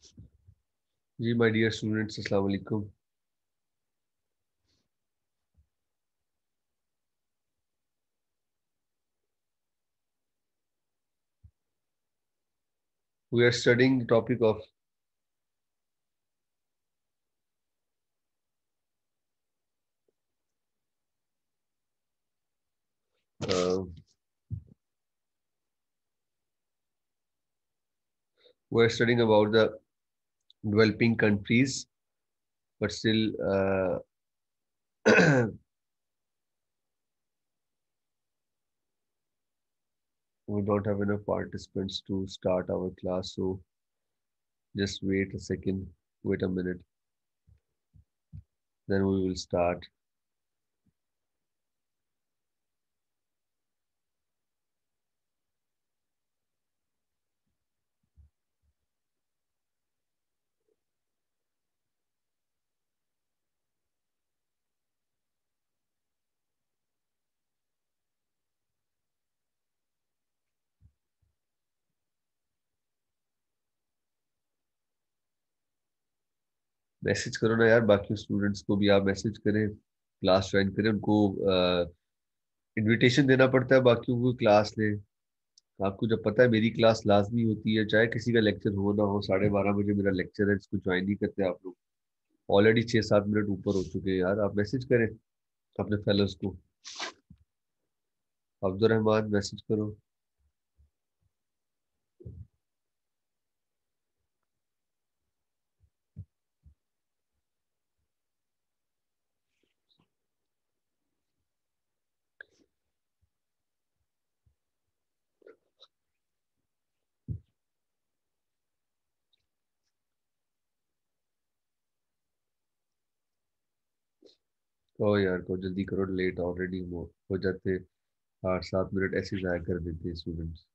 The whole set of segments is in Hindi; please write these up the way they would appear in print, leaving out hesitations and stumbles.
जी माय डियर स्टूडेंट्स, अस्सलाम वालेकुम। We are studying the topic of uh, we are studying about the developing countries, but still we don't have enough participants to start our class. So just wait a second, wait a minute, then we will start. Message करो ना यार, बाकी स्टूडेंट्स को भी आप मैसेज करें, क्लास ज्वाइन करें। उनको इनविटेशन देना पड़ता है, बाकियों को क्लास लें। आपको जब पता है मेरी क्लास लाजमी होती है, चाहे किसी का लेक्चर हो ना हो, 12:30 बजे मेरा लेक्चर है, इसको ज्वाइन नहीं करते आप लोग। ऑलरेडी 6-7 मिनट ऊपर हो चुके हैं यार, आप मैसेज करें अपने फेलोज को। अब्दुल रहमान मैसेज करो। कहो यार, को जल्दी करो, लेट ऑलरेडी हो जाते। 8-7 मिनट ऐसे जाया कर देते हैं स्टूडेंट्स।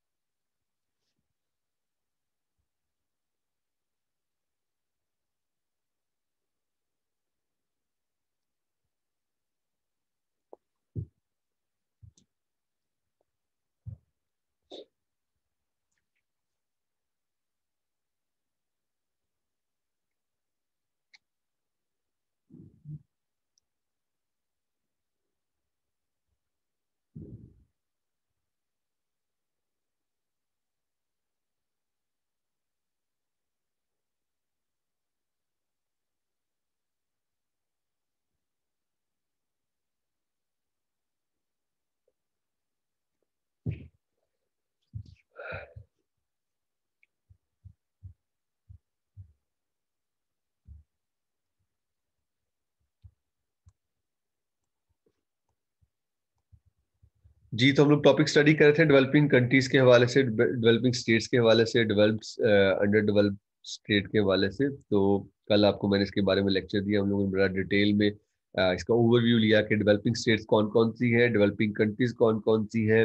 जी, तो हम लोग टॉपिक स्टडी कर रहे थे डेवलपिंग कंट्रीज के हवाले से, डेवलपिंग स्टेट्स के हवाले से, डेवलप्ड अंडर डेवलप्ड स्टेट के हवाले से। तो कल आपको मैंने इसके बारे में लेक्चर दिया, हम लोगों ने बड़ा डिटेल में इसका ओवरव्यू लिया कि डेवलपिंग स्टेट्स कौन कौन सी है, डेवलपिंग कंट्रीज कौन कौन सी है,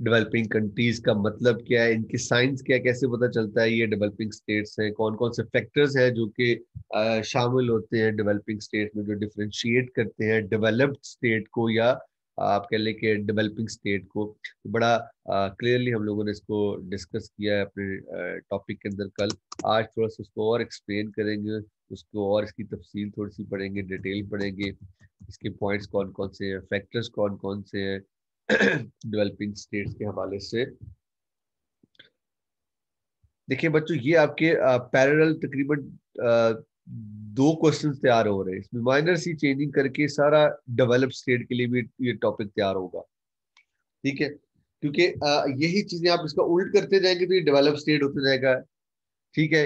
डेवलपिंग कंट्रीज का मतलब क्या है, इनकी साइंस क्या, कैसे पता चलता है ये डेवलपिंग स्टेट्स हैं, कौन कौन से फैक्टर्स हैं जो कि शामिल होते हैं डेवलपिंग स्टेट में, जो डिफरेंशिएट करते हैं डेवलप्ड स्टेट को या आप कह लें कि डेवलपिंग स्टेट को। तो बड़ा क्लियरली हम लोगों ने इसको डिस्कस किया है अपने टॉपिक के अंदर कल। आज थोड़ा सा उसको और एक्सप्लेन करेंगे, उसको और इसकी तफसील थोड़ी सी पढ़ेंगे, डिटेल पढ़ेंगे, इसके पॉइंट्स कौन कौन से हैं, फैक्टर्स कौन कौन से हैं डेवलपिंग स्टेट्स के हवाले से। देखिए बच्चों, ये आपके पैरेलल तकरीबन दो क्वेश्चंस तैयार हो रहे हैं, इसमें माइनर सी चेंजिंग करके सारा डेवलप स्टेट के लिए भी ये टॉपिक तैयार होगा। ठीक है, क्योंकि यही चीजें आप इसका उल्ट करते जाएंगे तो ये डेवलप स्टेट होते जाएगा। ठीक है,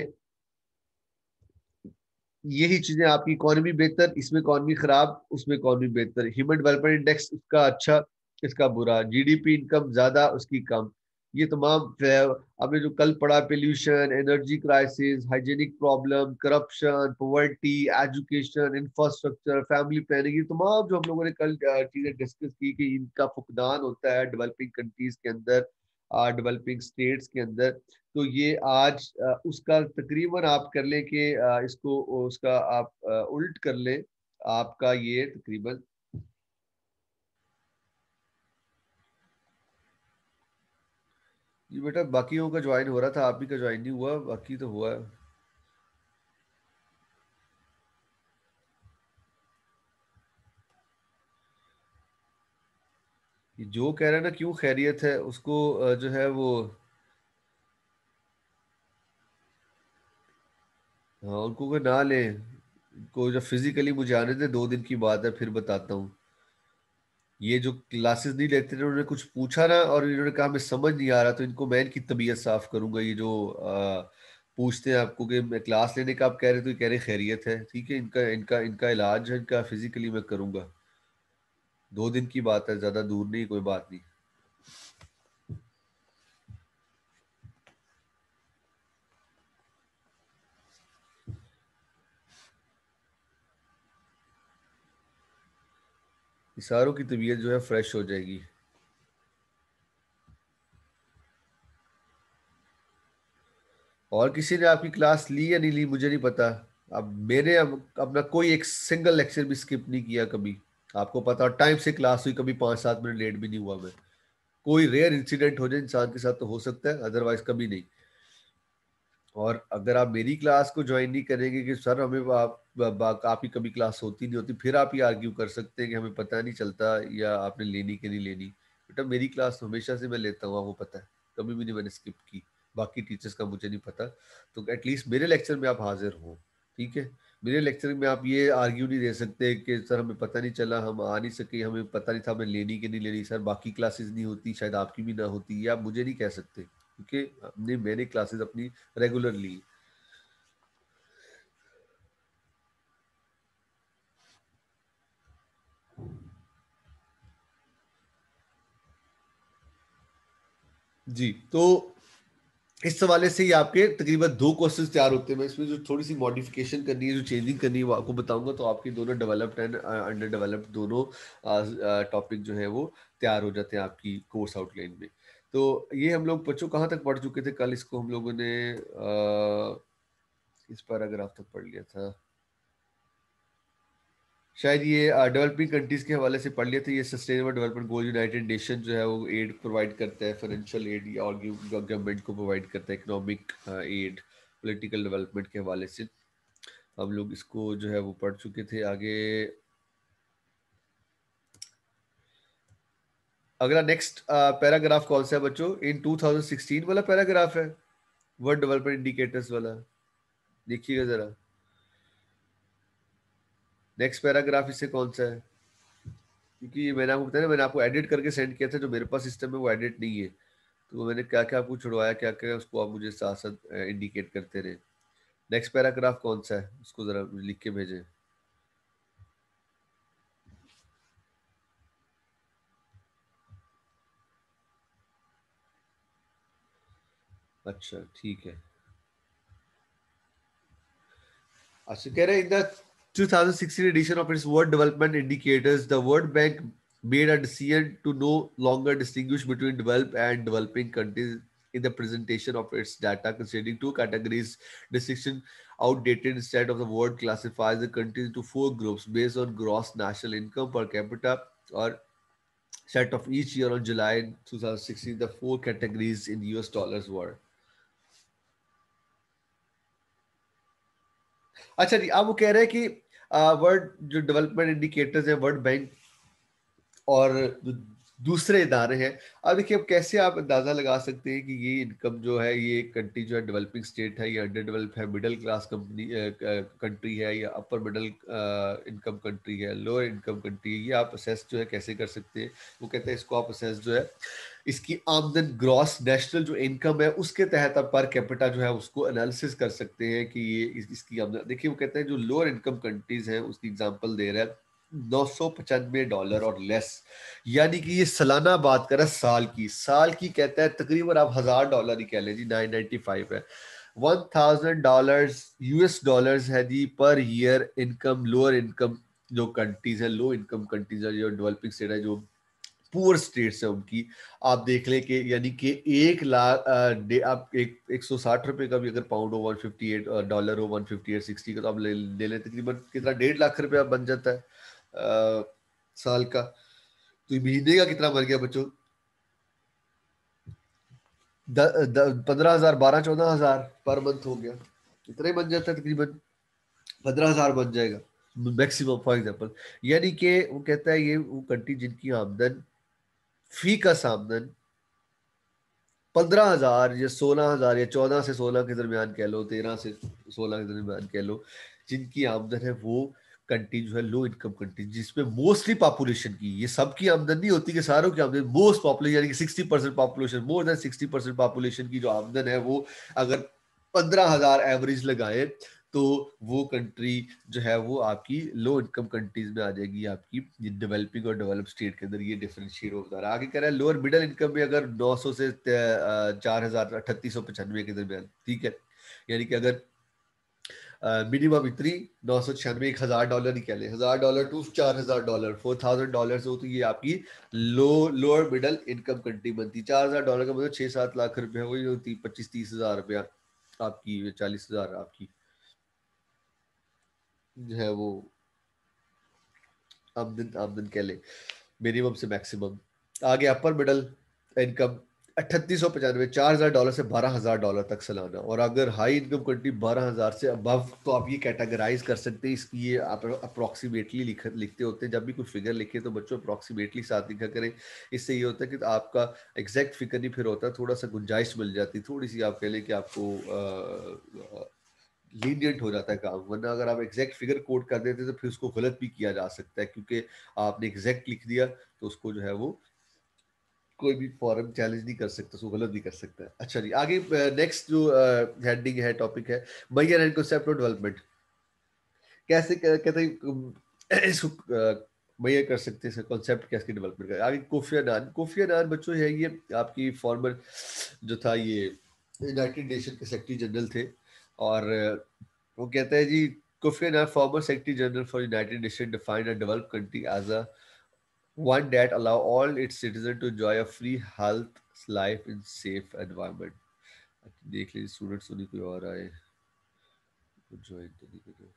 यही चीजें आपकी इकोनॉमी बेहतर, इसमें इकोनॉमी खराब, उसमें इकोनॉमी बेहतर, ह्यूमन डेवलपमेंट इंडेक्स उसका अच्छा, इसका बुरा, जीडीपी इनकम ज्यादा उसकी कम, ये तमाम हमने जो कल पढ़ा, pollution, energy crisis, hygienic problem, corruption, poverty, education, infrastructure, family planning, ये तमाम जो हम लोगों ने कल चीजें डिस्कस की कि इनका फुकदान होता है डेवलपिंग कंट्रीज के अंदर, डेवलपिंग स्टेट्स के अंदर। तो ये आज उसका तकरीबन आप कर लें कि इसको उसका आप उल्ट कर लें, आपका ये तकरीबन। ये बेटा बाकियों का ज्वाइन हो रहा था, आप ही का ज्वाइन नहीं हुआ, बाकी तो हुआ है। ये जो कह रहा है ना क्यों खैरियत है, उसको जो है वो, हाँ उनको कोई ना ले, को जब फिजिकली मुझे आने दे, 2 दिन की बात है, फिर बताता हूँ। ये जो क्लासेस नहीं लेते थे, उन्होंने कुछ पूछा ना और इन्होंने कहा हमें समझ नहीं आ रहा, तो इनको मैं इनकी तबीयत साफ करूंगा। ये जो पूछते हैं आपको कि मैं क्लास लेने का, आप कह रहे तो ये कह रहे खैरियत है, ठीक है, इनका इनका इनका इलाज है, इनका फिजिकली मैं करूंगा। 2 दिन की बात है, ज्यादा दूर नहीं, कोई बात नहीं। इसारों की तबीयत जो है फ्रेश हो जाएगी। और किसी ने आपकी क्लास ली या नहीं ली मुझे नहीं पता। अब मैंने अपना कोई एक सिंगल लेक्चर भी स्किप नहीं किया कभी। आपको पता, और टाइम से क्लास हुई, कभी 5-7 मिनट लेट भी नहीं हुआ मैं। कोई रेयर इंसिडेंट हो जाए इंसान के साथ तो हो सकता है, अदरवाइज कभी नहीं। और अगर आप मेरी क्लास को ज्वाइन नहीं करेंगे कि सर हमें आप ही कभी क्लास होती नहीं होती, फिर आप ही आर्ग्यू कर सकते हैं कि हमें पता नहीं चलता या आपने लेनी कि नहीं लेनी। बेटा मेरी क्लास हमेशा से मैं लेता हूँ, आपको पता है, कभी भी नहीं मैंने स्किप की। बाकी टीचर्स का मुझे नहीं पता। तो एटलीस्ट मेरे लेक्चर में आप हाजिर हो, ठीक है। मेरे लेक्चर में आप ये आर्ग्यू नहीं दे सकते कि सर हमें पता नहीं चला, हम आ नहीं सके, हमें पता नहीं था हमें लेनी कि नहीं लेनी, सर बाकी क्लासेस नहीं होती, शायद आपकी भी ना होती, ये आप मुझे नहीं कह सकते, क्योंकि हमने मैंने क्लासेस अपनी रेगुलरली। जी, तो इस हवाले से ही आपके तकरीबन 2 क्वेश्चंस तैयार होते हैं। मैं इसमें जो थोड़ी सी मॉडिफिकेशन करनी है, जो चेंजिंग करनी है, वो आपको बताऊंगा, तो आपके दोनों डेवलप्ड एंड अंडर डेवलप्ड दोनों टॉपिक जो है वो तैयार हो जाते हैं आपकी कोर्स आउटलाइन में। तो ये हम लोग बच्चों कहाँ तक पढ़ चुके थे कल? इसको हम लोगों ने इस पैराग्राफ तक पढ़ लिया था शायद। ये डेवलपिंग कंट्रीज के हवाले से पढ़ लिए थे। ये sustainable development goal United nation जो है वो एड प्रोवाइड करता है, फाइनेंशियल एड, या और गवर्नमेंट को प्रोवाइड करता है इकोनॉमिक एड, पॉलिटिकल डेवलपमेंट के हवाले से। हम लोग इसको जो है वो पढ़ चुके थे। आगे अगला नेक्स्ट पैराग्राफ कौन सा है बच्चों? इन 2016 वाला पैराग्राफ है, वर्ल्ड डेवलपमेंट इंडिकेटर्स वाला। देखिएगा जरा, नेक्स्ट पैराग्राफ इससे कौन सा है? क्योंकि ये मैंने आपको बताया ना, मैंने आपको एडिट करके सेंड किया था, जो मेरे पास सिस्टम है वो एडिट नहीं है। तो मैंने क्या क्या आपको छुड़वाया, क्या क्या, उसको आप मुझे साथ साथ इंडिकेट करते रहे। नेक्स्ट पैराग्राफ कौन सा है उसको जरा लिख के भेजें। अच्छा ठीक है। अच्छा कह रहे हैं, in the 2016 edition of its World Development Indicators, the World Bank made a decision to no longer distinguish between developed and developing countries in the presentation of its data, considering two categories distinction outdated. Instead of the world classifies the countries into 4 groups based on gross national income per capita or set of each year. On July 2016, the 4 categories in US dollars were। अच्छा जी, अब वो कह रहे हैं कि वर्ल्ड जो डेवलपमेंट इंडिकेटर्स है, वर्ल्ड बैंक और जो दूसरे इदारे हैं। अब देखिए, अब कैसे आप अंदाजा लगा सकते हैं कि ये इनकम जो है, ये कंट्री जो है डेवलपिंग स्टेट है या अंडर डेवलप है, मिडिल क्लास कंपनी कंट्री है या अपर मिडिल इनकम कंट्री है, लोअर इनकम कंट्री है, ये आप असेस जो है कैसे कर सकते हैं? वो कहते हैं इसको आप असेस जो है इसकी आमदन, ग्रॉस नेशनल जो इनकम है उसके तहत आप पर कैपिटा जो है उसको एनालिसिस कर सकते हैं कि ये इसकी आमदन। देखिए वो कहते हैं जो लोअर इनकम कंट्रीज हैं उसकी एग्जांपल दे रहा है, $995 और लेस, यानी कि ये सालाना बात कर रहा है, साल की कहता है तकरीबन आप $1000 ही कह लें जी, 995 है। $1000 यूएस डॉलर्स है जी per year income, lower income जो कंट्रीज है, लो इनकम कंट्रीज है, जो डेवलपिंग स्टेट है, जो पुअर स्टेट्स है उनकी, आप देख लें कि यानी कि 1 लाख आप 160 रुपए का भी अगर पाउंड हो, 158 डॉलर हो, 158.60 का, तो आप ले लें तकरीबन कितना, 1.5 लाख रुपया बन जाता है साल का। तो ये महीने का कितना बन गया बच्चों? 15,000, 12-14 हजार पर मंथ हो गया, इतना ही बन जाता है तकरीबन, 15,000 बन जाएगा मैक्सिमम फॉर एग्जाम्पल। यानी कि वो कहता है ये वो कंट्री जिनकी आमदन फी का आमदन 15,000 या 16,000 या 14 से 16 के दरमियान कह लो, 13 से 16 के दरमियान कह लो, जिनकी आमदन है वो कंट्री जो है लो इनकम कंट्री, जिसमें मोस्टली पॉपुलेशन की, ये सबकी आमदन नहीं होती कि सारों की आमदन, मोस्ट पॉपुलेशन यानी कि 60% पॉपुलेशन, मोर देन 60% पॉपुलेशन की जो आमदन है वो अगर 15,000 एवरेज लगाए तो वो कंट्री जो है वो आपकी लो इनकम कंट्रीज में आ जाएगी, आपकी डेवलपिंग और डेवलप स्टेट के अंदर ये डिफरेंशिएट होता है। आगे कह रहा है लोअर मिडिल इनकम में अगर 900 से 4,000 3895 के दरमियान, ठीक है, यानी कि अगर मिनिमम इतनी 996 $1,000 ही कह ले, $1,000 टू $4,000, $4,000 हो तो ये आपकी लोअर मिडिल इनकम कंट्री बनती। $4,000 का मतलब 6-7 लाख रुपया, वही होती 25-30 हजार रुपया आपकी, 40,000 आपकी जो है वो आमदन आमदन कह ले, मिनिमम से मैक्सिमम। आगे अपर मिडल इनकम 3895, $4,000 से $12,000 तक सालाना। और अगर हाई इनकम कंट्री 12,000 से अबव, तो आप ये कैटेगराइज कर सकते हैं इसकी, ये आप अप्रोक्सीमेटली लिखते होते हैं, जब भी कोई फिगर लिखे तो बच्चों अप्रोक्सीमेटली साथ लिखा करें। इससे ये होता है कि आपका एग्जैक्ट फिगर नहीं फिर होता, थोड़ा सा गुंजाइश मिल जाती, थोड़ी सी आप कह लें कि आपको लीनियंट हो जाता है काम, वरना अगर आप एग्जैक्ट फिगर कोड कर देते तो फिर उसको गलत भी किया जा सकता है, क्योंकि आपने एग्जैक्ट लिख दिया तो उसको जो है वो कोई भी फॉरम चैलेंज नहीं कर सकता, उसको गलत भी कर सकता है। अच्छा जी, आगे नेक्स्ट जो हेडिंग है, टॉपिक है Maihar and concept of development. कैसे कहते हैं इसको मैयर कर सकते हैं, कॉन्सेप्ट कैसे डेवलपमेंट का। आगे कोफी अनान, कोफी अनान बच्चों है ये आपकी फॉर्मर जो था ये यूनाइटेड नेशन के सेक्रेटरी जनरल थे, और वो कहता है जी, Kofi Annan, former Secretary General for United Nations, defined a developed country as a one that allow all its citizens to enjoy a free health life in safe environment. देख लीजिए स्टूडेंट सुनी कोई और आए ज्वाइन तो नहीं करो,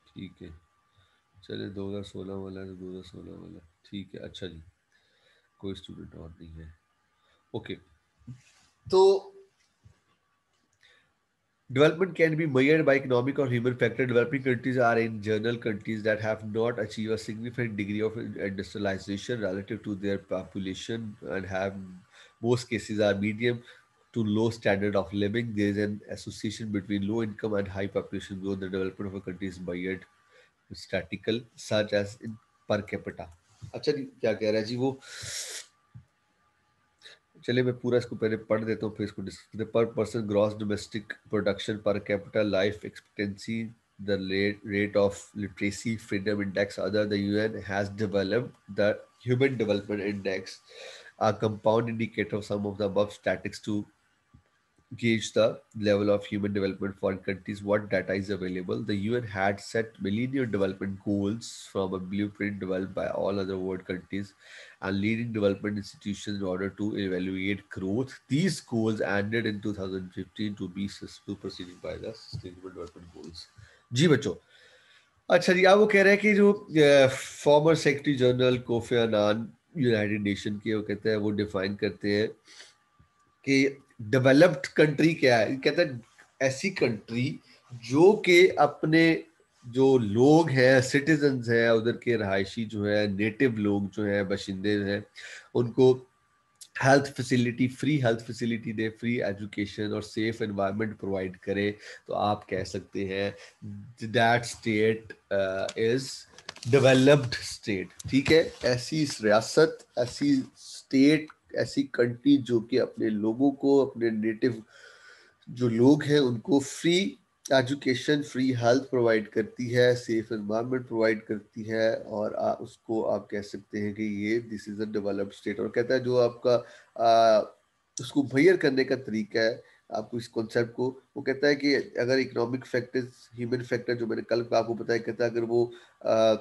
ठीक है, चले 2016 वाला है तो 2016 वाला ठीक है। अच्छा जी, कोई स्टूडेंट और नहीं है, ओके। तो development can be measured by economic or human factor. Developing countries are in general countries that have not achieved a significant degree of industrialization relative to their population and have most cases are medium to low standard of living. There is an association between low income and high population growth. The development of a country is measured statistical such as in per capita. अच्छा जी, क्या कह रहा है जी वो, चलिए मैं पूरा इसको पहले पढ़ देता हूँ फिर इसको डिस्कस करते हैं। पर पर्सन ग्रॉस डोमेस्टिक प्रोडक्शन पर capital life expectancy the rate of literacy freedom index other the UN has developed the human development index a compound indicator of some of the above statistics to gauge the level of human development for countries. What data is available? The UN had set Millennium Development Goals from a blueprint developed by all other world countries and leading development institutions in order to evaluate growth. These goals ended in 2015 to be superseded by the Sustainable Development Goals. जी बच्चों, अच्छा जी, अब वो कह रहे हैं कि जो former secretary general Kofi Annan United nation के, वो कहते हैं वो डिफाइन करते हैं कि डेवलप्ड कंट्री क्या है। कहते हैं ऐसी कंट्री जो कि अपने जो लोग हैं, सिटीजन्स हैं, उधर के रहायशी जो है, नेटिव लोग जो हैं, बाशिंदे हैं, उनको health facility, free health facility दे, फ्री एजुकेशन और सेफ एनवायरनमेंट प्रोवाइड करे, तो आप कह सकते हैं that state is developed state. ठीक है, ऐसी रियासत, ऐसी स्टेट, ऐसी कंट्री जो कि अपने लोगों को, अपने नेटिव जो लोग हैं उनको free education, free health provide करती है, सेफ एनवायरनमेंट प्रोवाइड करती है, और उसको आप कह सकते हैं कि ये this is a developed state. और कहता है जो आपका उसको मुहैया करने का तरीका है आपको इस कॉन्सेप्ट को, वो कहता है कि अगर इकोनॉमिक फैक्टर्स, ह्यूमन फैक्टर जो मैंने कल आपको बताया, कहता है अगर वो आ,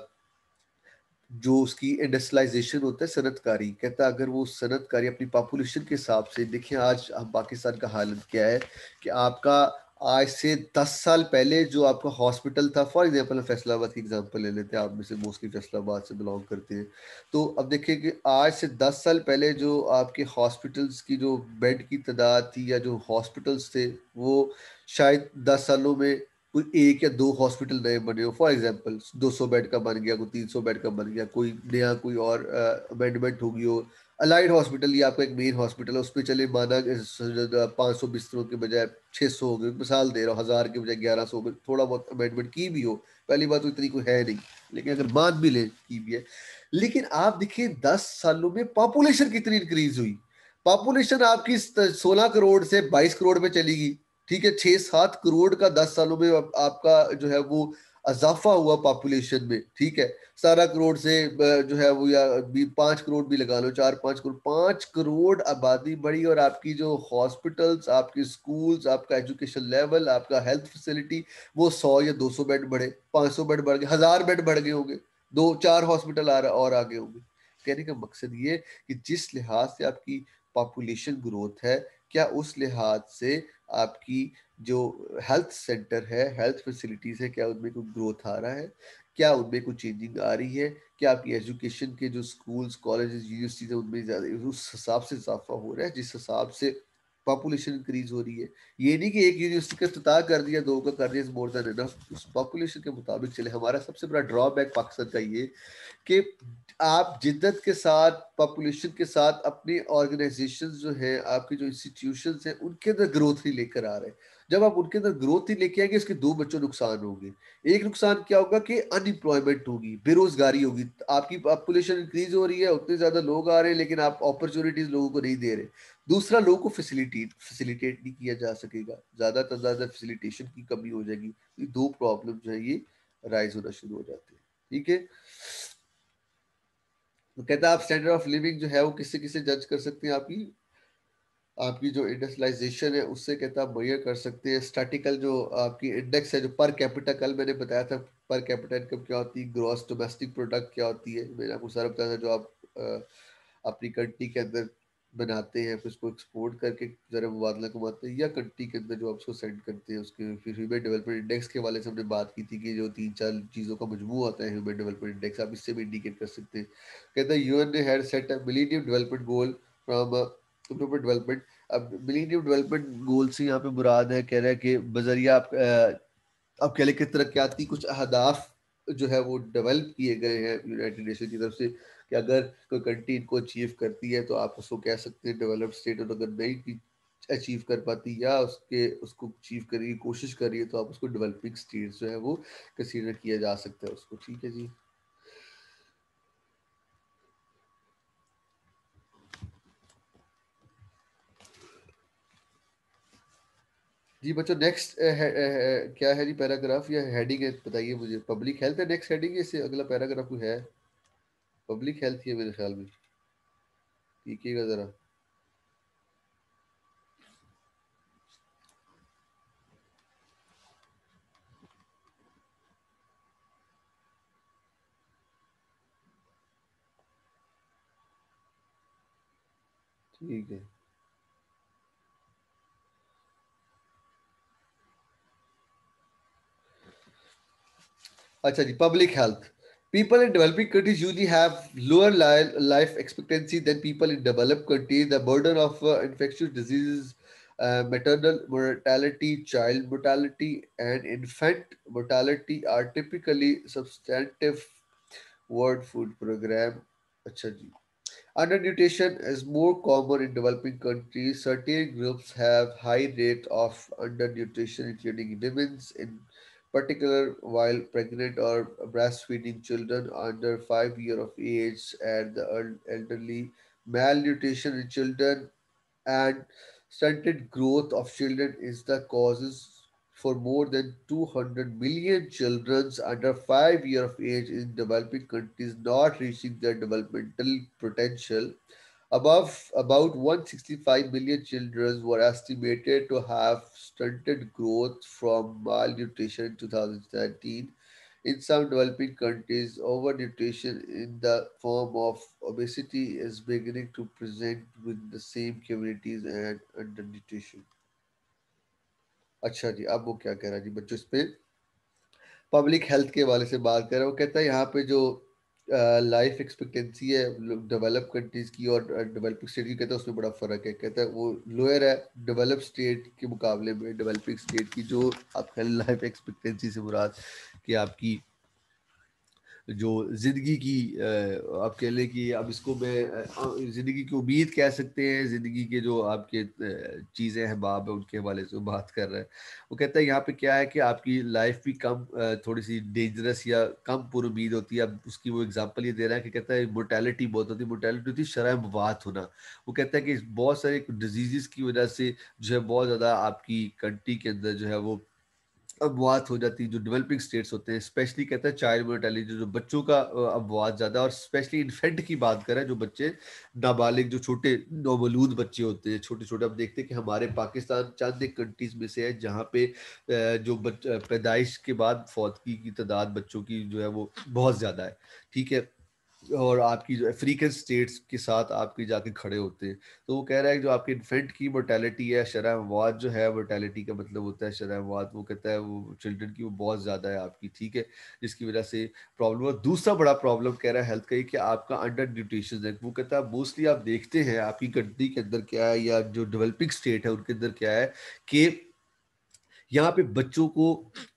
जो उसकी इंडस्ट्रियलाइजेशन होता है, सनतकारी, कहता है अगर वो सनतकारी अपनी पॉपुलेशन के हिसाब से देखिए, आज हम पाकिस्तान का हालत क्या है कि आपका आज से 10 साल पहले जो आपका हॉस्पिटल था, फॉर एग्जांपल फैसलाबाद की एग्जांपल ले लेते हैं, आप में से मोस्टली फैसलाबाद से बिलोंग करते हैं, तो अब देखिए कि आज से 10 साल पहले जो आपके हॉस्पिटल्स की जो बेड की तादाद थी या जो हॉस्पिटल्स थे, वो शायद 10 सालों में कोई एक या दो हॉस्पिटल नए बने हो। फॉर एग्जांपल 200 बेड का बन गया, कोई 300 बेड का बन गया, कोई नया कोई और अमेंडमेंट हो गई हो। अलाइड हॉस्पिटल, ये आपका एक मेन हॉस्पिटल है, उस पर चले माना 500 बिस्तरों के बजाय 600 हो गए, मिसाल दे रहा हूँ, 1000 के बजाय 1100 में थोड़ा बहुत अमेंडमेंट की भी हो, पहली बात तो इतनी कोई है नहीं, लेकिन अगर मान भी ले की भी है, लेकिन आप देखिए 10 सालों में पॉपुलेशन कितनी इंक्रीज हुई। पॉपुलेशन आपकी 16 करोड़ से 22 करोड़ में चली गई। ठीक है, 6-7 करोड़ का 10 सालों में आपका जो है वो इजाफा हुआ पॉपुलेशन में। ठीक है, 17 करोड़ से जो है वो, या 5 करोड़ भी लगा लो, 4-5 करोड़, 5 करोड़ आबादी बढ़ी, और आपकी जो हॉस्पिटल्स, आपके स्कूल्स, आपका एजुकेशन लेवल, आपका हेल्थ फैसिलिटी, वो 100 या 200 बेड बढ़े, 500 बेड बढ़ गए, 1000 बेड बढ़ गए होंगे, 2-4 हॉस्पिटल और आगे होंगे। कहने का मकसद ये कि जिस लिहाज से आपकी पॉपुलेशन ग्रोथ है, क्या उस लिहाज से आपकी जो हेल्थ सेंटर है, हेल्थ फैसिलिटीज है, क्या उनमें कोई ग्रोथ आ रहा है, क्या उनमें कुछ चेंजिंग आ रही है, क्या आपकी एजुकेशन के जो स्कूल्स, कॉलेजेस, यूनिवर्सिटीज है, उनमें ज़्यादा उस हिसाब से इजाफा हो रहा है जिस हिसाब से पॉपुलेशन इंक्रीज हो रही है। ये नहीं कि एक यूनिवर्सिटी का इफ्तिताह कर दिया, दो का कर दिया, मोर देन इनफ, उस पॉपुलेशन के मुताबिक चले। हमारा सबसे बड़ा ड्रॉबैक पाकिस्तान का ये कि आप जिद्दत के साथ, पॉपुलेशन के साथ अपनी ऑर्गेनाइजेशन जो है, आपकी जो इंस्टीट्यूशन है, उनके अंदर ग्रोथ नहीं लेकर आ रहे। जब आप उनके अंदर ग्रोथ नहीं लेके आएंगे, इसके दो बच्चों नुकसान होंगे। एक नुकसान क्या होगा कि अनएम्प्लॉयमेंट होगी, बेरोजगारी होगी। आपकी पॉपुलेशन इंक्रीज हो रही है, उतने ज्यादा लोग आ रहे हैं, लेकिन आप अपॉर्चुनिटीज लोगों को नहीं दे रहे। दूसरा, लोगों को फैसिलिटेट नहीं किया जा सकेगा, ज्यादा से ज्यादा फैसिलिटेशन की कमी हो जाएगी। ये दो प्रॉब्लम जो है ये राइज होना शुरू हो जाते हैं। ठीक है, तो कहता है आप स्टैंडर्ड ऑफ लिविंग जो है वो किससे किससे जज कर सकते हैं, आपकी आपकी जो इंडस्ट्रियलाइजेशन है उससे, कहता है आप मुहैया कर सकते हैं। स्टैटिकल जो आपकी इंडेक्स है, जो पर कैपिटा, कल मैंने बताया था पर कैपिटा इनकम क्या होती है, ग्रॉस डोमेस्टिक प्रोडक्ट क्या होती है, मैंने आपको सारा बताया था। जो आप अपनी कंट्री के अंदर बनाते हैं, फिर उसको एक्सपोर्ट करके जरा मुबादला कमाते हैं, या कंट्री के अंदर जो आप उसको सेंड करते हैं, उसके फिर ह्यूमन डेवलपमेंट इंडेक्स के वाले से हमने बात की थी कि जो 3-4 चीज़ों का मजमू आता है ह्यूमन डेवलपमेंट इंडेक्स, आप इससे भी इंडिकेट कर सकते हैं। कहते हैं यूएन ने had set a millennium development goal from global development. अब मिलेनियम डेवलपमेंट गोल से यहाँ पे मुराद है, कह रहा है कि बजरिया आप अब कह लें कि तरक्याती कुछ अहदाफ जो है वो डेवलप किए गए हैं यूनाइटेड नेशन की तरफ से, कि अगर कोई कंट्री इनको अचीव करती है तो आप उसको कह सकते हैं डेवलप स्टेट, और अगर नहीं अचीव कर पाती या उसको अचीव करने की कोशिश कर रही है, तो आप उसको डेवलपिंग स्टेट जो है वो कंसीडर किया जा सकता है उसको। ठीक है जी। जी बच्चों, नेक्स्ट क्या है जी, पैराग्राफ या हेडिंग है, बताइए मुझे। पब्लिक हेल्थ है नेक्स्ट हेडिंग, इससे अगला पैराग्राफ कोई है? पब्लिक हेल्थ ही है मेरे ख्याल में, देखिएगा जरा। ठीक है, अच्छा जी, public health. People in developing countries usually have lower life expectancy than people in developed countries. The burden of infectious diseases, maternal mortality, child mortality, and infant mortality are typically substantive. World Food Program. अच्छा जी। Undernutrition is more common in developing countries. Certain groups have high rate of undernutrition, including women in particular, while pregnant or breastfeeding children under 5 years of age, and the elderly. Malnutrition in children and stunted growth of children is the causes for more than 200 million children under 5 years of age in developing countries not reaching their developmental potential. Above about 165 million children were estimated to have stunted growth from malnutrition in 2019. In some developing countries, overnutrition in the form of obesity is beginning to present with the same communities and undernutrition. अच्छा जी, अब वो क्या कह रहा है जी बच्चों, इस पे पब्लिक हेल्थ के हवाले से बात कर रहा है। वो कहता है यहाँ पे जो लाइफ एक्सपेक्टेंसी है डेवलप कंट्रीज की और डेवलपिंग स्टेट की, कहता है उसमें बड़ा फर्क है। कहता है वो लोअर है डेवलप स्टेट के मुकाबले में। डेवलपिंग स्टेट की जो आपका लाइफ एक्सपेक्टेंसी से मुराद कि आपकी जो जिंदगी की आप कह लें कि अब इसको मैं जिंदगी की उम्मीद कह सकते हैं, जिंदगी के जो आपके चीज़ें हैं बाब है उनके हवाले से वो बात कर रहा है। वो कहता है यहाँ पे क्या है कि आपकी लाइफ भी कम थोड़ी सी डेंजरस या कम पुरुमीद होती है। अब उसकी वो एग्जांपल ये दे रहा है कि कहता है मोर्टेलिटी बहुत होती है। मोर्टेलिटी होती है शरह मवात होना। वो कहता है कि बहुत सारे डिजीजेस की वजह से जो है बहुत ज़्यादा आपकी कंट्री के अंदर जो है वो अमवात हो जाती है। जो डेवलपिंग स्टेट्स होते हैं स्पेशली कहता है चाइल्ड मोर्टेलिटी, जो बच्चों का अमवात ज़्यादा, और स्पेशली इन्फेंट की बात करें जो बच्चे नाबालिग जो छोटे नौमलूद बच्चे होते हैं छोटे छोटे। अब देखते हैं कि हमारे पाकिस्तान चंद एक कंट्रीज में से है जहाँ पे जो पैदाइश के बाद फौतगी की तादाद बच्चों की जो है वो बहुत ज़्यादा है। ठीक है, और आपकी जो अफ्रीकन स्टेट्स के साथ आपके जाके खड़े होते हैं। तो वो कह रहा है कि जो आपकी इन्फेंट की मोर्टेलिटी है, शरह मवात जो है, मोर्टेलिटी का मतलब होता है शरह मवात, वो कहता है वो चिल्ड्रन की वो बहुत ज़्यादा है आपकी। ठीक है, जिसकी वजह से प्रॉब्लम है। दूसरा बड़ा प्रॉब्लम कह रहा है हेल्थ का ये कि आपका अंडर न्यूट्रिशन है। वो कहता है मोस्टली आप देखते हैं आपकी कंट्री के अंदर क्या है या जो डेवलपिंग स्टेट है उनके अंदर क्या है कि यहाँ पे बच्चों को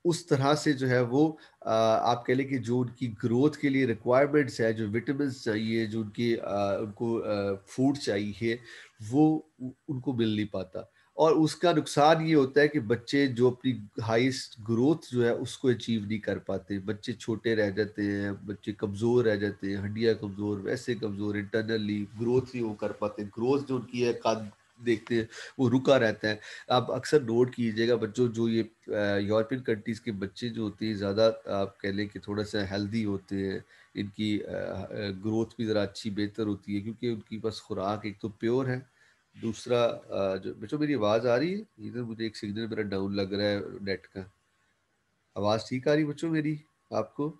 उस तरह से जो है वो आप कह लें कि जो उनकी ग्रोथ के लिए रिक्वायरमेंट्स है, जो विटामिन चाहिए, जो उनको फूड चाहिए, वो उनको मिल नहीं पाता। और उसका नुकसान ये होता है कि बच्चे जो अपनी हाईएस्ट ग्रोथ जो है उसको अचीव नहीं कर पाते। बच्चे छोटे रह जाते हैं, बच्चे कमज़ोर रह जाते हैं, हड्डियाँ कमज़ोर, वैसे कमज़ोर, इंटरनली ग्रोथ नहीं वो कर पाते। ग्रोथ जो उनकी है कद देखते हैं वो रुका रहता है। आप अक्सर नोट कीजिएगा बच्चों, जो ये यूरोपियन कंट्रीज़ के बच्चे जो होते हैं ज़्यादा आप कह लें कि थोड़ा-सा हेल्दी होते हैं। इनकी ग्रोथ भी ज़रा अच्छी बेहतर होती है क्योंकि उनकी बस खुराक एक तो प्योर है। दूसरा जो बच्चों मेरी आवाज़ आ रही है? इधर मुझे एक सिग्नल मेरा डाउन लग रहा है नेट का। आवाज़ ठीक आ रही है बच्चों मेरी आपको?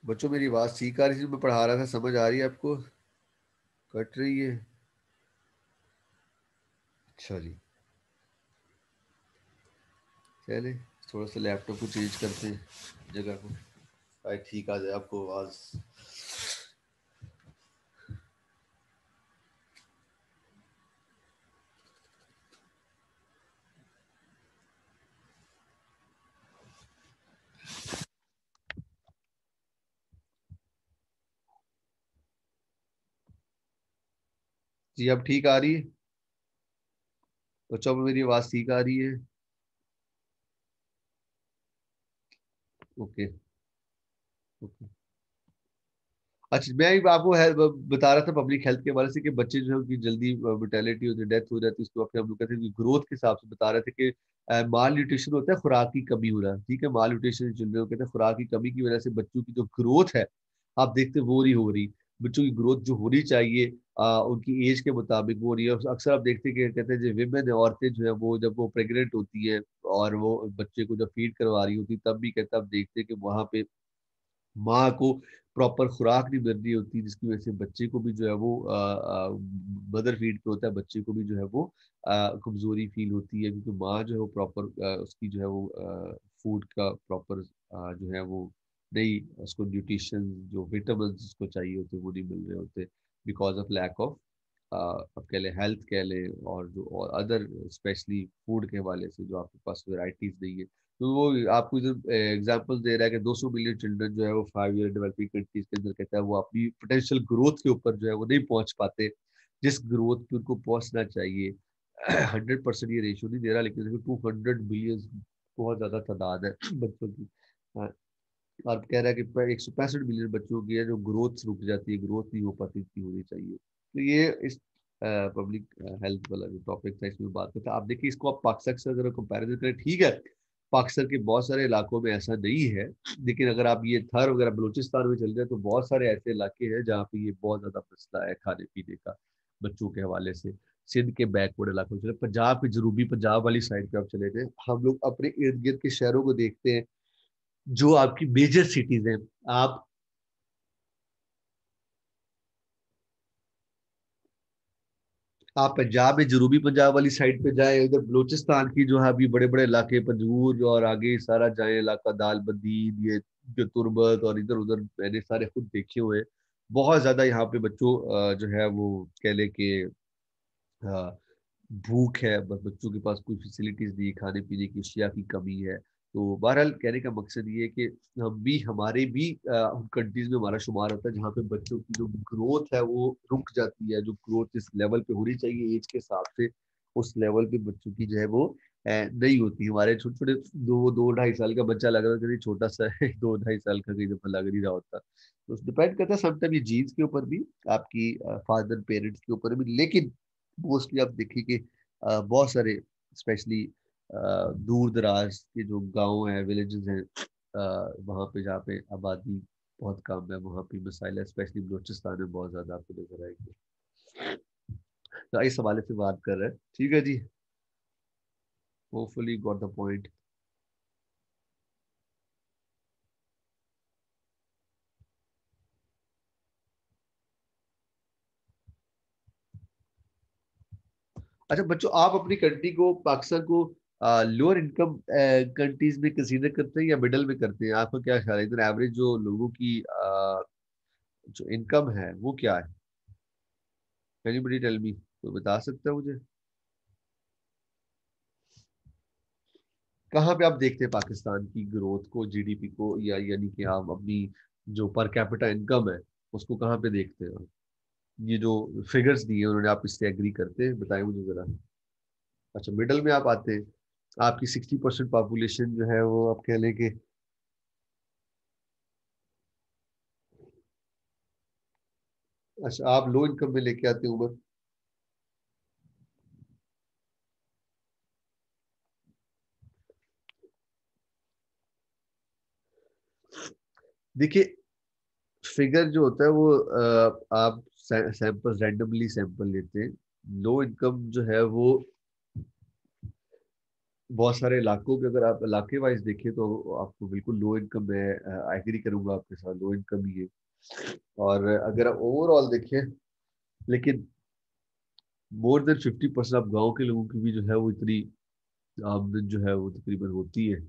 बच्चों मेरी आवाज़ ठीक आ रही थी जो मैं पढ़ा रहा था, समझ आ रही है आपको? कट रही है? अच्छा जी। चलिए थोड़ा सा लैपटॉप को चेंज करते हैं जगह को, शायद ठीक आ जाए आपको आवाज़। जी अब ठीक आ रही है बच्चों, अब मेरी आवाज़ ठीक आ रही है? Okay okay. अच्छा मैं भी आपको बता रहा था पब्लिक हेल्थ के बारे से कि बच्चे जो है उनकी जल्दी मोर्टेलिटी होती है, डेथ हो जाती है। उसके बाद फिर हम लोग कहते हैं कि ग्रोथ के हिसाब से बता रहे थे कि माल न्यूट्रिशन होता है, खुराक की कमी होना। ठीक है, माल न्यूट्रिशन चिल्ड्रन कहते हैं खुराक की कमी की वजह से बच्चों की जो ग्रोथ है आप देखते हैं वो नहीं हो रही। बच्चों की ग्रोथ जो होनी चाहिए उनकी एज के मुताबिक वो नहीं है। अक्सर आप देखते हैं कि कहते हैं जो विमेन औरतें जो है वो जब वो प्रेग्नेंट होती है और वो बच्चे को जब फीड करवा रही होती तब भी कहते हैं आप देखते हैं कि वहां पे माँ को प्रॉपर खुराक नहीं मिल रही होती, जिसकी वजह से बच्चे को भी जो है वो मदर फीड पे होता है, बच्चे को भी जो है वो कमजोरी फील होती है क्योंकि माँ जो है वो प्रॉपर उसकी जो है वो फूड का प्रॉपर जो है वो नहीं, उसको न्यूट्रिशन जो विटामिन उसको चाहिए होते वो नहीं मिल रहे होते बिकॉज ऑफ लैक ऑफ अब कह लें हेल्थ कह लें और जो और अदर स्पेशली फूड के हवाले से जो आपके पास वेराइटीज नहीं है। तो वो आपको इधर एग्जांपल दे रहा है कि 200 मिलियन चिल्ड्रन जो है वो 5 ईयर डेवलपिंग कंट्रीज के अंदर कहता है वो अपनी पोटेंशियल ग्रोथ के ऊपर जो है वो नहीं पहुंच पाते जिस ग्रोथ पे उनको पहुंचना चाहिए। 100% ये रेशियो नहीं दे रहा लेकिन देखो 200 मिलियन बहुत ज्यादा तादाद है बच्चों की। हाँ, और कह रहा है कि 165 मिलियन बच्चों की है जो ग्रोथ रुक जाती है, ग्रोथ नहीं हो पाती इतनी होनी चाहिए। तो ये इस पब्लिक हेल्थ वाला जो टॉपिक था इसमें बात करते हैं। आप देखिए इसको आप पाकिस्तान से अगर कंपैरिजन करें, ठीक है पाकिस्तान के बहुत सारे इलाकों में ऐसा नहीं है, लेकिन अगर आप ये थर वगैरह बलूचिस्तान में चल जाए तो बहुत सारे ऐसे इलाके हैं जहाँ पे ये बहुत ज्यादा मसला है खाने पीने का बच्चों के हवाले से। सिंध के बैकवर्ड इलाकों में चले, पंजाब के जनूबी पंजाब वाली साइड पे आप चले गए, हम लोग अपने इर्द गिर्द के शहरों को देखते हैं जो आपकी मेजर सिटीज हैं। आप आप पंजाब में जनूबी पंजाब वाली साइड पे जाए, उधर बलूचिस्तान की जो है अभी बड़े बड़े इलाके पंजूर और आगे सारा जाए इलाका, दाल बदीन, ये जो तुर्बत और इधर उधर, मैंने सारे खुद देखे हुए हैं। बहुत ज्यादा यहाँ पे बच्चों जो है वो कह ले कि हाँ, भूख है, बस बच्चों के पास कोई फैसिलिटीज नहीं है, खाने पीने की अशिया की कमी है। तो बहरहाल कहने का मकसद ये है कि हम भी, हमारे भी उन कंट्रीज में हमारा शुमार होता है जहाँ पे बच्चों की जो ग्रोथ है वो रुक जाती है। जो ग्रोथ इस लेवल पे होनी चाहिए एज के हिसाब से, उस लेवल पे बच्चों की जो है वो नहीं होती। हमारे छोटे छोटे दो दो ढाई साल का बच्चा लग रहा है, कभी छोटा सा है, 2 ढाई साल का कई दफा लग नहीं रहा होता। तो डिपेंड करता है समटाइम ये जीन्स के ऊपर भी, आपकी फादर पेरेंट्स के ऊपर भी। लेकिन मोस्टली आप देखिए कि बहुत सारे स्पेशली दूर दराज के जो गांव है, विलेजेस हैं, वहाँ पे जहाँ पे आबादी बहुत कम है, वहाँ पे मसाइल है, स्पेशली बलूचिस्तान में बहुत ज्यादा आपको नजर आएंगे। तो इस हवाले से बात कर रहे हैं, ठीक है जी। Hopefully got the point. अच्छा बच्चों, आप अपनी कंट्री को, पाकिस्तान को, लोअर इनकम कंट्रीज में कंसीडर करते हैं या मिडल में करते हैं? आपका क्या ख्याल है? इधर एवरेज जो लोगों की जो इनकम है वो क्या है? एनीबडी टेल मी, कोई बता सकता है मुझे? कहाँ पे आप देखते हैं पाकिस्तान की ग्रोथ को, जीडीपी को, या यानी कि आप अपनी जो पर कैपिटा इनकम है उसको कहाँ पे देखते हैं? ये जो फिगर्स दिए उन्होंने, आप इससे एग्री करते हैं? बताएं मुझे जरा। अच्छा, मिडल में आप आते हैं। आपकी 60% पॉपुलेशन जो है वो आप कह लें कि, अच्छा आप लो इनकम में लेके आते हैं उम्र। देखिए, फिगर जो होता है वो आप सैंपल, रैंडमली सैंपल लेते हैं। लो इनकम जो है वो बहुत सारे इलाकों के, अगर आप इलाके वाइज देखें तो आपको बिल्कुल लो इनकम, मैं एग्री करूंगा आपके साथ, लो इनकम ही है। और अगर आप ओवरऑल देखें, लेकिन मोर देन 50% आप गाँव के लोगों की भी जो है वो इतनी आमदन जो है वो तकरीबन होती है।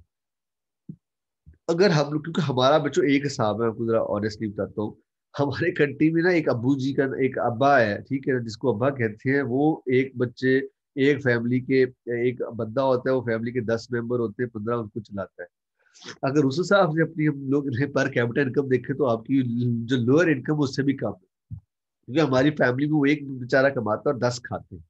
अगर हम लोग, क्योंकि हमारा बच्चों एक हिसाब है, आपको जरा ऑनेस्टली बताता हूँ, हमारे कंट्री में ना एक अब्बू जी का, एक अब्बा है, ठीक है, जिसको अब्बा कहते हैं, वो एक बच्चे, एक फैमिली के, एक बंदा होता है, वो फैमिली के 10 मेंबर होते हैं, 15 उसको चलाता है। अगर उस हिसाब से अपनी हम लोग पर कैपिटा इनकम देखें तो आपकी जो लोअर इनकम उससे भी कम है, क्योंकि हमारी फैमिली में वो एक बेचारा कमाता है और 10 खाते हैं।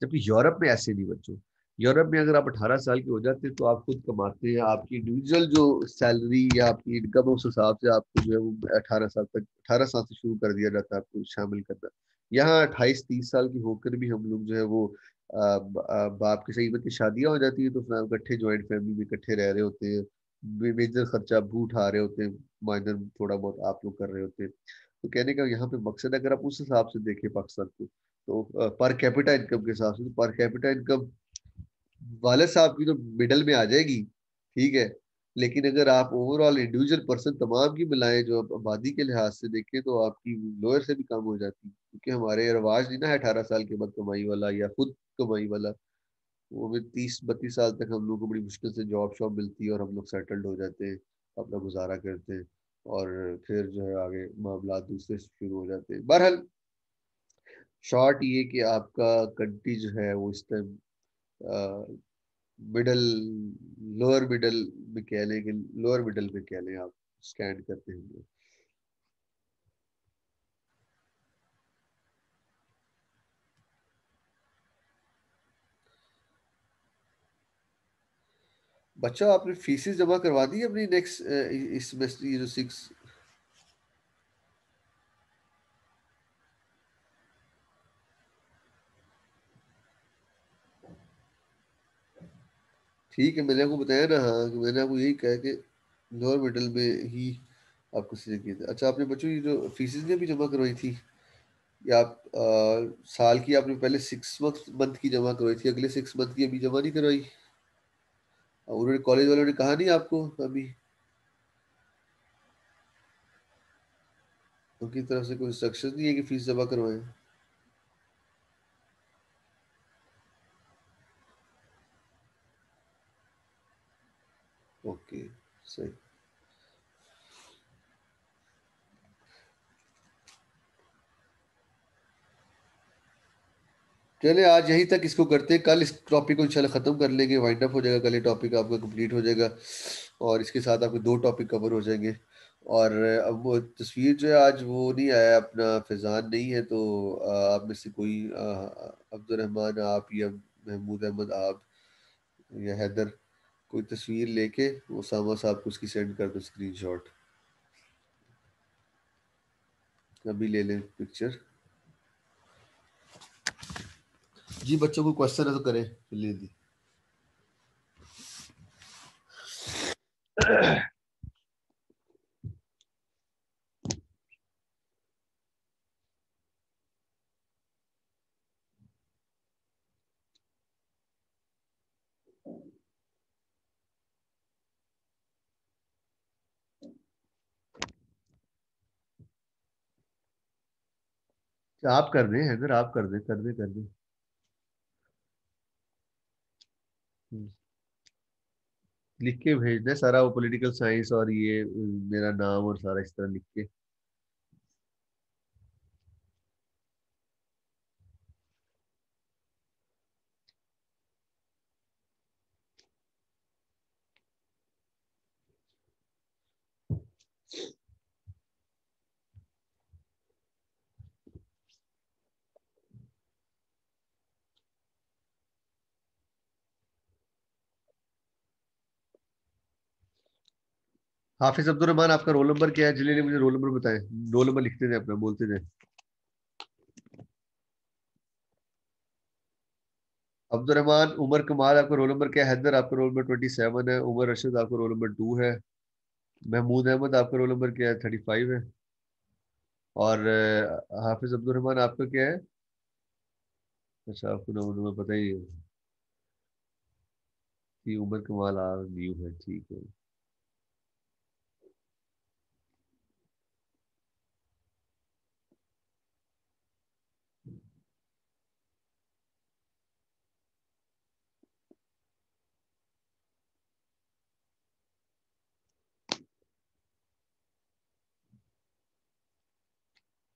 जबकि यूरोप में ऐसे नहीं बच्चों। यूरोप में अगर आप 18 साल के हो जाते हैं तो आप खुद कमाते हैं, आपकी इंडिविजुअल जो सैलरी या आपकी इनकम है उस हिसाब से आपको जो है वो 18 साल तक, 18 साल से शुरू कर दिया जाता है आपको शामिल करना। यहाँ 28-30 साल की होकर भी हम लोग जो है वो बाप की सही की शादियां हो जाती है तो इकट्ठे ज्वाइंट फैमिली में इकट्ठे रह रहे होते हैं। मेजर खर्चा भी उठा रहे होते हैं, माइनर थोड़ा बहुत आप लोग कर रहे होते हैं। तो कहने का यहाँ पे मकसद है, अगर आप उस हिसाब से देखें पाकिस्तान को, तो पर कैपिटा इनकम के हिसाब से, तो पर कैपिटा इनकम वाले साहब की तो मिडल में आ जाएगी, ठीक है। लेकिन अगर आप ओवरऑल इंडिविजुअल पर्सन तमाम की मिलाएं, जो आप आबादी के लिहाज से देखें, तो आपकी लोअर से भी कम हो जाती है, क्योंकि हमारे रिवाज नहीं ना है 18 साल के बाद कमाई वाला या खुद कमाई वाला। वो भी 30-32 साल तक हम लोग को बड़ी मुश्किल से जॉब शॉब मिलती है और हम लोग सेटल्ड हो जाते हैं, अपना गुजारा करते हैं, और फिर जो है आगे मामला दूसरे से शुरू हो जाते हैं। बहरहाल, शॉर्ट ये कि आपका कंट्री जो है वो इस टाइम मिडल, लोअर मिडल में कह लें कि लोअर मिडल में कह लें आप, स्टैंड करते हैं। बच्चा, आपने फीसेस जमा करवा दी है अपनी नेक्स्ट इस सेमेस्टर, ये जो 6? ठीक है, मैंने आपको बताया ना, हाँ, कि मैंने आपको यही कहा कि लोअर मिडल में ही आपको सीधे किया था। अच्छा, आपने बच्चों ये जो फीसेस ने भी जमा करवाई थी, या आप साल की आपने पहले 6 मंथ मंथ की जमा करवाई थी, अगले 6 मंथ की अभी जमा नहीं करवाई? उन्होंने, कॉलेज वालों ने कहा नहीं आपको अभी? उनकी तरफ से कोई इंस्ट्रक्शन नहीं है कि फीस जमा करवाएं? ओके, सही। चले आज यहीं तक इसको करते हैं, कल इस टॉपिक को इंशाल्लाह खत्म कर लेंगे, वाइंड अप हो जाएगा कल, ये टॉपिक आपका कंप्लीट हो जाएगा और इसके साथ आपके दो टॉपिक कवर हो जाएंगे। और अब वो तस्वीर जो है आज वो नहीं आया, अपना फैजान नहीं है, तो आप में से कोई अब्दुलरहमान आप या महमूद अहमद आप या हैदर कोई तस्वीर लेके उसामा साहब को उसकी सेंड कर दो स्क्रीनशॉट। अभी ले लें पिक्चर। जी बच्चों को क्वेश्चन है तो करें, ले दी। आप कर दें हैदर, आप कर दें, कर दें, कर दें। लिख के भेज दें सारा, वो पॉलिटिकल साइंस और ये मेरा नाम और सारा इस तरह लिख के। हाफिज अब्दुल रहमान आपका रोल नंबर क्या है? जल्दी मुझे रोल नंबर बताएं। रोल नंबर लिखते थे अपना, बोलते थे। अब्दुल रहमान उमर कमाल आपका रोल नंबर क्या है? हैदर आपका रोल नंबर 27 है। उमर रशीद आपका रोल नंबर 2 है। महमूद अहमद आपका रोल नंबर क्या है? 35 है। और हाफिज अब्दुल रहमान आपका क्या है? अच्छा, आपको रोल नंबर पता ही है कि उमर कमाल आ न्यू है, ठीक है।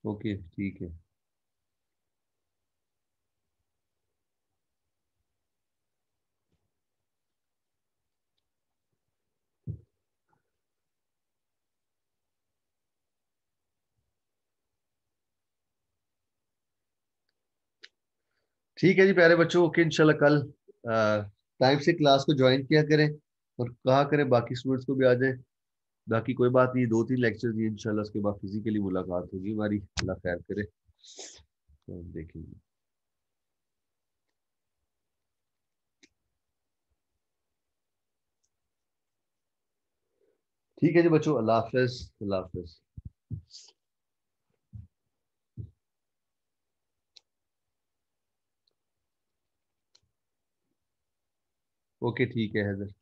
ओके, ठीक है। ठीक है जी प्यारे बच्चों, ओके इंशाल्लाह कल टाइम से क्लास को ज्वाइन किया करें और कहा करें बाकी स्टूडेंट्स को भी आ जाए। बाकी कोई बात नहीं, 2-3 लेक्चर दिए इंशाल्लाह, उसके बाद फिजिकली मुलाकात होगी हमारी, अल्लाह खैर करे, तो हम देखेंगे। ठीक है जी बच्चों, अल्लाह हाफिज, अल्लाह हाफिज। ओके ठीक है हैदर।